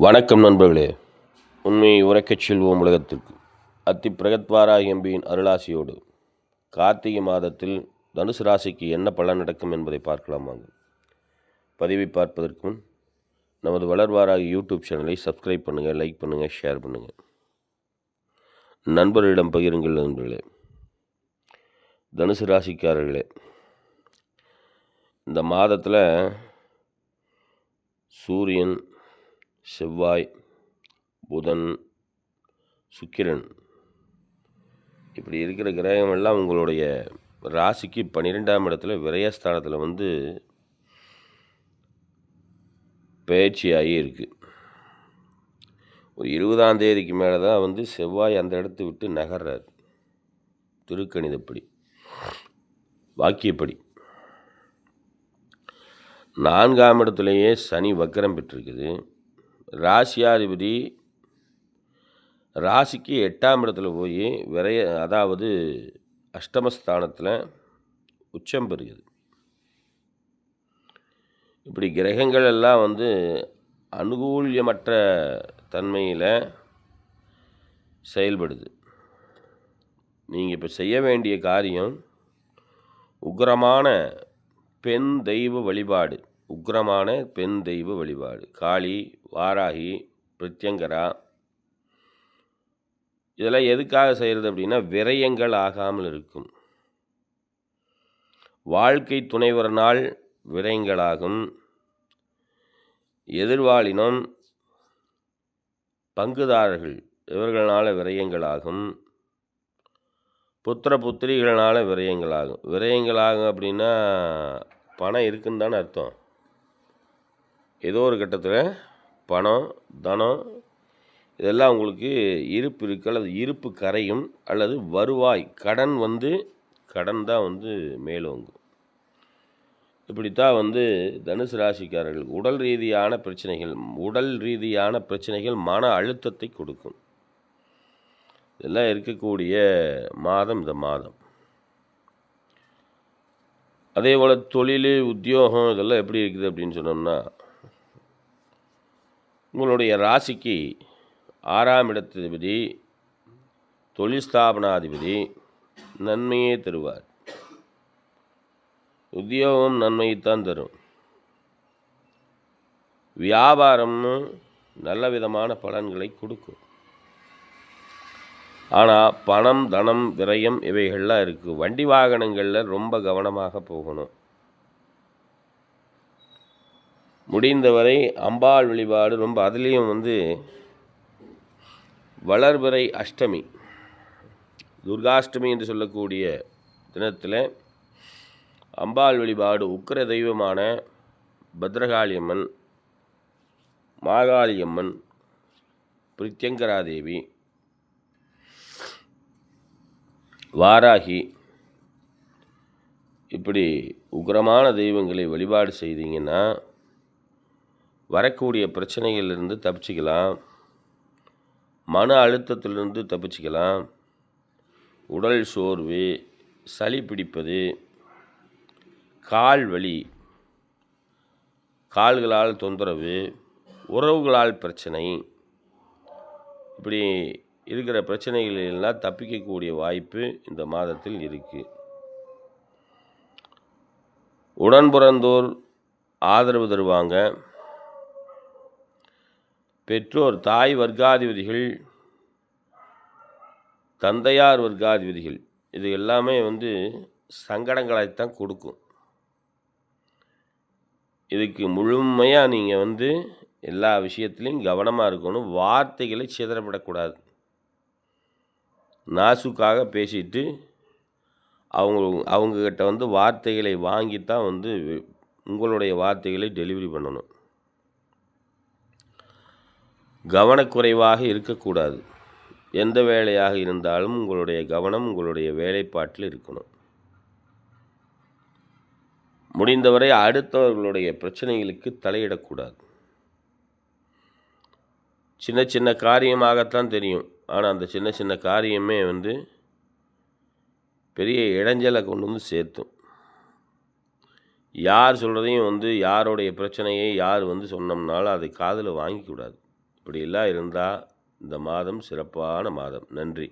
வணக்கம் நண்பர்களே. உண்மையை உரைக்கச் செல்வோம் உலகத்திற்கு. அத்தி பிரகத்வாராகி அம்பியின் அருளாசியோடு கார்த்திகை மாதத்தில் தனுசு ராசிக்கு என்ன பலன் நடக்கும் என்பதை பார்க்கலாம் வாங்க. பதிவை பார்ப்பதற்கு முன் நமது வளர்வாராகி யூடியூப் சேனலை சப்ஸ்கிரைப் பண்ணுங்கள், லைக் பண்ணுங்கள், ஷேர் பண்ணுங்கள், நண்பர்களிடம் பகிருங்கள். நண்பர்களே, தனுசு ராசிக்காரர்களே, இந்த மாதத்தில் சூரியன், செவ்வாய், புதன், சுக்கிரன் இப்படி இருக்கிற கிரகமெல்லாம் உங்களுடைய ராசிக்கு 12ஆம் இடத்துல விரயஸ்தானத்தில் பயிற்சியாகி இருக்குது. ஒரு 20ஆம் தேதிக்கு மேலே தான் செவ்வாய் அந்த இடத்த விட்டு நகர்றார். திருக்கணிதப்படி, வாக்கியப்படி 4ஆம் இடத்துலையே சனி வக்கரம் பெற்றிருக்குது. ராசியாதிபதி ராசிக்கு 8ஆம் இடத்துல போய் அதாவது அஷ்டமஸ்தானத்தில் உச்சம் பெறுகிறது. இப்படி கிரகங்கள் எல்லாம் அனுகூல்யமற்ற தன்மையில் செயல்படுது. நீங்கள் இப்போ செய்ய வேண்டிய காரியம் உக்கிரமான பெண் தெய்வ வழிபாடு. காளி, வாராகி, பிரத்யங்கரா இதெல்லாம் எதுக்காக செய்கிறது அப்படின்னா, விரயங்கள் ஆகாமல் இருக்கும். வாழ்க்கை துணைவரனால் விரயங்களாகும். எதிர்வாளினம், பங்குதாரர்கள் இவர்களால் விரயங்களாகும். புத்திர புத்திரிகளால் விரயங்களாகும் அப்படின்னா பணம் இருக்குன்னு தானே அர்த்தம். ஏதோ ஒரு கட்டத்தில் பணம், தனம் இதெல்லாம் உங்களுக்கு இருப்பு இருக்குது, அல்லது இருப்பு கரையும், அல்லது வருவாய் கடன் தான் மேலோங்கும். இப்படித்தான் தனுசு ராசிக்காரர்களுக்கு உடல் ரீதியான பிரச்சனைகள் மன அழுத்தத்தை கொடுக்கும். இதெல்லாம் இருக்கக்கூடிய மாதம் இந்த மாதம். அதே போல் தொழில், உத்தியோகம் இதெல்லாம் எப்படி இருக்குது அப்படின்னு சொன்னோம்னா, உங்களுடைய ராசிக்கு 6ஆம் இடத்ததிபதி, தொழில் ஸ்தாபனாதிபதி நன்மையே தருவார். உத்தியோகம் நன்மையைத்தான் தரும். வியாபாரமும் நல்ல விதமான பலன்களை கொடுக்கும். ஆனால் பணம், தனம், விரயம் இவைகள்லாம் இருக்குது. வண்டி வாகனங்களில் ரொம்ப கவனமாக போகணும். முடிந்தவரை அம்பாள் வழிபாடு ரொம்ப, அதுலேயும் வளர்பிறை அஷ்டமி, துர்காஷ்டமி என்று சொல்லக்கூடிய தினத்தில் அம்பாள் வழிபாடு, உக்கிர தெய்வமான பத்ரகாளியம்மன், மாகாளியம்மன், பிரத்யங்கராதேவி, வாராகி இப்படி உக்கிரமான தெய்வங்களை வழிபாடு செய்தீங்கன்னா வரக்கூடிய பிரச்சனைகளிலிருந்து தப்பிச்சிக்கலாம். மன அழுத்தத்திலிருந்து தப்பிச்சிக்கலாம். உடல் சோர்வு, சளி பிடிப்பது, கால் வலி, கால்களால் தொந்தரவு, உறவுகளால் பிரச்சனை, இப்படி இருக்கிற பிரச்சனைகளெல்லாம் தப்பிக்கக்கூடிய வாய்ப்பு இந்த மாதத்தில் இருக்குது. உடன்பிறந்தோர் ஆதரவு தருவாங்க. பெற்றோர், தாய் வர்க்காதிபதிகள், தந்தையார் வர்க்காதிபதிகள் இது எல்லாமே சங்கடங்களைத்தான் கொடுக்கும். இதுக்கு முழுமையாக நீங்கள் எல்லா விஷயத்துலையும் கவனமாக இருக்கணும். வார்த்தைகளை சிதறப்படக்கூடாது. நாசுக்காக பேசிட்டு அவங்கக்கிட்ட வார்த்தைகளை வாங்கித்தான் உங்களுடைய வார்த்தைகளை டெலிவரி பண்ணணும். கவனக்குறைவாக இருக்கக்கூடாது. எந்த வேலையாக இருந்தாலும் உங்களுடைய கவனம் உங்களுடைய வேலைப்பாட்டில் இருக்கணும். முடிந்தவரை அடுத்தவர்களுடைய பிரச்சனைகளுக்கு தலையிடக்கூடாது. சின்ன சின்ன காரியமாகத்தான் தெரியும், ஆனால் அந்த சின்ன சின்ன காரியமே பெரிய இடைஞ்சலை கொண்டு சேர்த்தும். யார் சொல்கிறதையும் யாருடைய பிரச்சனையை யார் சொன்னோம்னாலும் அதை காதில் வாங்கிக்கூடாது. இப்படியெல்லாம் இருந்தால் இந்த மாதம் சிறப்பான மாதம். நன்றி.